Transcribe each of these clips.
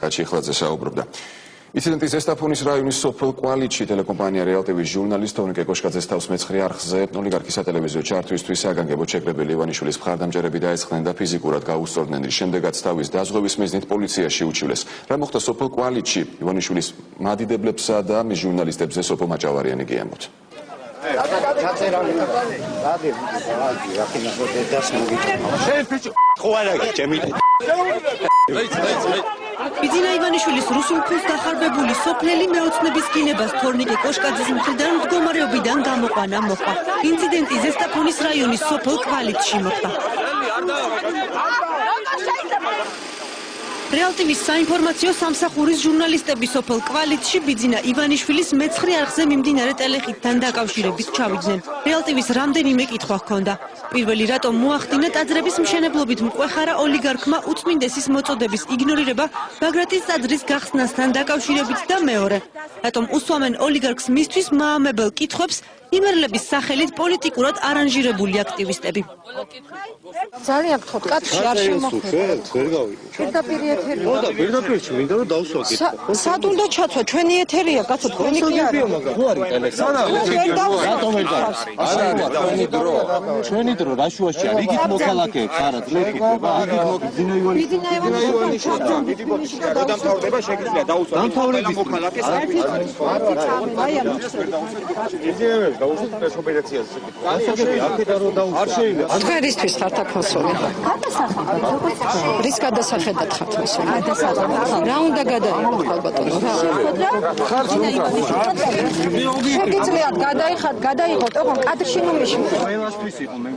კაცი იხლაძე საუბრობდა. ინციდენტის ზესტაფონის რაიონის სოფელ კვალიჩში ტელეკომპანია რეალ ტივის ჟურნალისტ თორნიკე კოშკაძეს თავს მეცხრე არხზე ოლიგარქის სატელევიზიო ჩართვისთვის საგანგებოდ შეკრებილი ივანიშვილის მხარდამჭერები დაესხნენ და ფიზიკურად გაუსწორდნენ, რის შემდეგაც თავის დაზღვევის მიზნით პოლიციაში უჩივლეს. რა მოხდა სოფელ კვალიჩში? ივანიშვილის მადიდებლებსა და მის ჟურნალისტებზე სოფო მაჭავარიანი გიამბოთ. ბიძინა ივანიშვილის რუსულ ფულს დახარბებული სოფლელი მეოცნების გინებას თორნიკე კოშკაძის მხრიდან მდგომარეობიდან გამოყვანა მოხდა. ინციდენტი ზესტაფონის რაიონის სოფელ კვალიჩში მოხდა. რეალ ტივის საინფორმაციო სამსახურის ჟურნალისტები სოფელ კვალიჩში ბიძინა ივანიშვილის მეცხრე არხზე მიმდინარე ტელეხიდთან დაკავშირებით ჩავიდნენ. რეალ ტივის რამდენიმე კითხვა ჰქონდა. პირველი, რატომ მოახდინა ტაძრების მშენებლობით მკვეხარა ოლიგარქმა უწმინდესის მოწოდების იგნორირება ბაგრატის ტაძრის გახსნასთან დაკავშირებით და მეორე, რატომ უსვამენ ოლიგარქს მისთვის მაამებელ კითხვებს იმერლების სახელით პოლიტიკურად არანჟირებული აქტივისტები. ძალიან გთხოვთ, კაცი არ შემოხვდეთ. ვერ გავიგე. პირდაპირ ეთერი. პირდაპირში მინდა რომ დავსვა კითხვა. სად უნდა ჩაცვა? ჩვენი ეთერია, კაცო, თქვენი კი არა. ხო არის ტელექსანა. რატომ ვერ დავსვა? ჩვენი დრო რაშუაში არის? რიგით მოქალაქეებს არა ძლეკითხება. ბიძინა ივანიშვილის დამთავრდება შეგიძლია დაუსვა. დამთავრების მოქალაქეს აი ამ დაუსვა ოპერაციაზე შეკითხვა. არ შეიძლება. თქვენისთვის ხართ აქ მოსული. რის გადასახედად ხართ მოსული? რა უნდა გადაიღოთ ხალბატონო? შეგიძლიათ გადაიღოთ ოღონდ კადრში ნუმრში.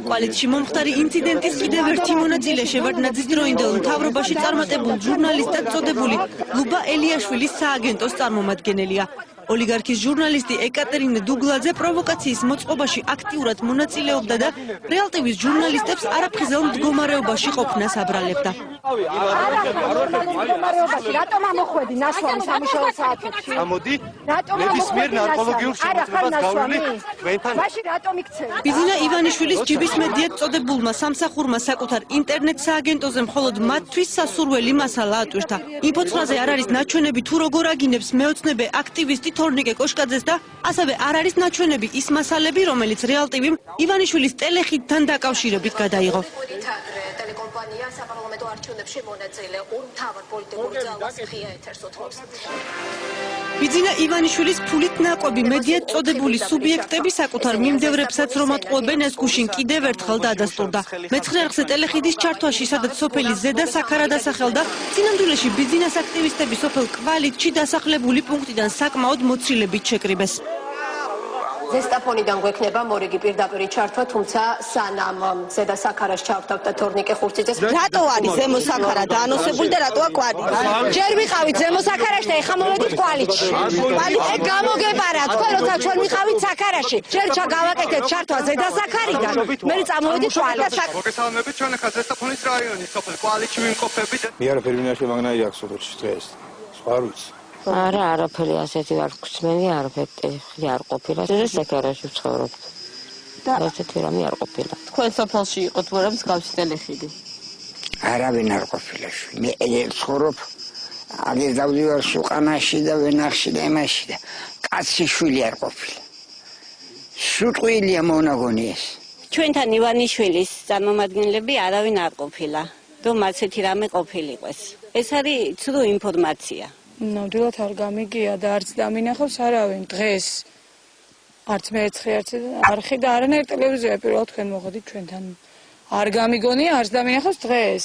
კვალიჩში მომხდარი ინციდენტის კიდევ ერთი მონაწილე შევარდნაძის დროინდელ მთავრობაში წარმატებულ ჟურნალისტად წოდებული ლუბა ელიაშვილის სააგენტოს წარმომადგენელია. ოლიგარქის ჟურნალისტი ეკატერინე დუგლაძე პროვოკაციის მოწყობაში აქტიურად მონაწილეობდა და რეალ ტივის ჟურნალისტებს არაფხიზელ მდგომარეობაში ყოფნას აბრალებდა. რატომ ამოხვედი ნასვამი სამუშაო საათებში? გამოდი. რატომ ნებისმიერ ნარკოლოგიურ შემოწმებას გავლილი თქვენთან. მაშინ რატომ იქცევი? ბიძინა ივანიშვილის ჯიბის მედიად წოდებულმა სამსახურმა საკუთარ ინტერნეტ სააგენტოზე მხოლოდ მათთვის სასურველი მასალა ატვირთა. ინფოცხრაზე არ არის ნაჩვენები თუ როგორ აგინებს მეოცნებე აქტივისტი თორნიკე კოშკაძეს და ასევე არ არის ნაჩვენები ის მასალები, რომელიც რეალ ტივიმ ივანიშვილის ტელეხიდთან დაკავშირებით გადაიღო. ტელეკომპანია საპარლამენტო არჩევნებში მონაწილე ორ მთავარ პოლიტიკურ ძალას ღია ეთერს უთმობს. ბიძინა ივანიშვილის ფულით ნაკვები მედიად წოდებული სუბიექტები საკუთარ მიმდევრებსაც რომ ატყუებენ ეს გუშინ კიდევ ერთხელ დაადასტურდა. მეცხრე არხზე ტელეხიდის ჩართვაში, სადაც სოფელი ზედა საქარა დასახელდა, წინამძღოლში ბიძინას აქტივისტები სოფელ კვალიჩში დასახლებული პუნქტიდან საკმაოდ მოცილებით შეკრიბეს. ზესტაფონიდან გვექნება მორიგი პირდაპირ ჩართვა, თუმცა სანამ ზედა საქარას ჩავთავთ და თორნიკე ხურციძეს. რატო არის ზემო საქარა დაანონსებული და რატოა კვალი? ჯერ ვიყავით ზემო საქარაში და ეხლა მოვედით კვალიჩში. კვალიჩში გამოგებარა, თქვენ როცა ჩვენ ვიყავით საქარაში, ჯერ გავაკეთეთ ჩართვა ზედა საქარიდან, მე წამოვედით კვალიჩში. მოგესალმებით, ჩვენ ახლა ზესტაფონის რაიონის სოფელ კვალიჩში ვიმყოფებით. მე არაფერი მინაშე მაგნაი აქვს სოფელში დღეს. სხვა არ ვიცი. არა, არაფერი ასეთი არ გვწმენი, არაფერი არ ყოფილა. ზესაქარაში ვცხოვრობ. და ასეთი რამე არ ყოფილა. თქვენ სოფელში იყოთ ვარა მსგავსი ტელეხიდი? არავინ არ ყოფილა. მე ცხოვრობ აგერ დავდივარ სუყანაში და ვენახში და იმაში და კაცი შვილი არ ყოფილა. სუტყვილია მონაგონი ეს. ჩვენთან ივანიშვილის წარმომადგენლები არავინ არ ყოფილა. რომ ასეთი რამე ყოფილიყოს. ეს არის ცუდო ინფორმაცია. ნამდვილად არ გამიგია და არც დამინახავს არავინ დღეს. არც მეცხრე არხი და არანაირ ტელევიზია პირველად თქვენ მოხდით ჩვენთან. არ გამიგონია, არც დამინახავს დღეს.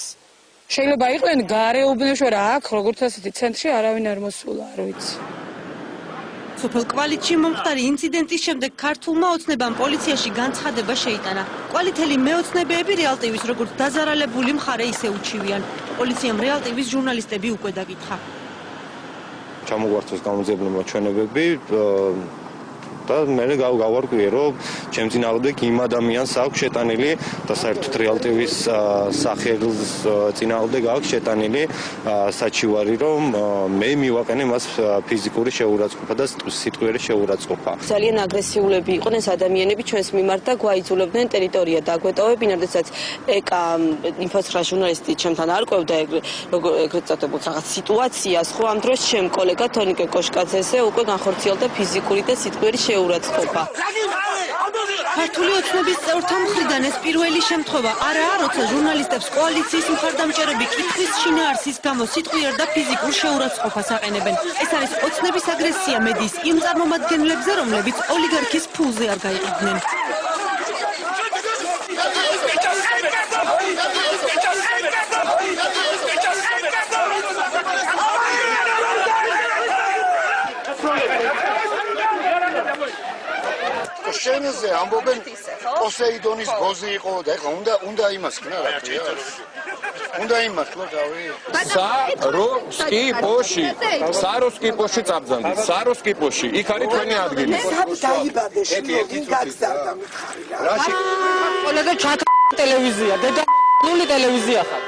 შეიძლება იყვნენ გარეუბნებში რა აქ როგორც ასეთი ცენტრში არავინ არ მოსულა, არ ვიცი. სოფელ კვალიჩში მომხდარი ინციდენტის შემდეგ ქართულმა ოცნებამ პოლიციაში განცხადება შეიტანა. კვალითელი მეოცნებეები რეალ ტივის როგორც დაზარალებული მხარე ისე უჩივიან. პოლიციამ რეალ ტივის ჟურნალისტები უკვე დაკითხა. ჩამოგვართვეს გამოძიებულმა ჩვენებები და მე გავარკვიე რომ ჩემს წინააღმდეგ იმ ადამიანს აქვს შეტანილი და საერთოდ რეალ ტივის სახელს წინააღმდეგ აქვს შეტანილი საჩივარი რომ მე მივაყენე მას ფიზიკური შეურაცხყოფა და სიტყვიერი შეურაცხყოფა. ძალიან აგრესიულები იყვნენ ადამიანები ჩვენს მიმართ და გვაიძულებდნენ ტერიტორია დაგვეტოვებინათ, როდესაც ეკა ინფო9 ჟურნალისტი ჩემთან არკვევდა ეგრეთ წოდებულ რაღაც სიტუაციას, ხო ამ დროს ჩემ კოლეგა თონიკე კოშკაძეზე უკვე განხორციელდა ფიზიკური და სიტყვიერი შეურაცხყოფა. ქართული ოცნების წევრთა მხრიდან ეს პირველი შემთხვევა არაა, როცა ჟურნალისტებს კოალიციის მხარდამჭერები კითხვის შინაარსის გამო სიტყვიერ და ფიზიკურ შეურაცხყოფას აყენებენ. ეს არის ოცნების აგრესია მედიის იმ წარმომადგენლებზე, რომლებიც ოლიგარქის ფულზე არ გაიყიდნენ. შენზე ამბობენ პოსეიდონის გოზი იყო და ეხლა უნდა იმას ხნა რა ქვია. უნდა იმას ხო დავი. საროსკიპოში წაბძანდით. საროსკიპოში. იქ არის თქვენი ადგილი. დაიბადე შენ გაგზავნა მითხარი რა. კოლეგა ჩატ ტელევიზია, დედა ნული ტელევიზია ხარ.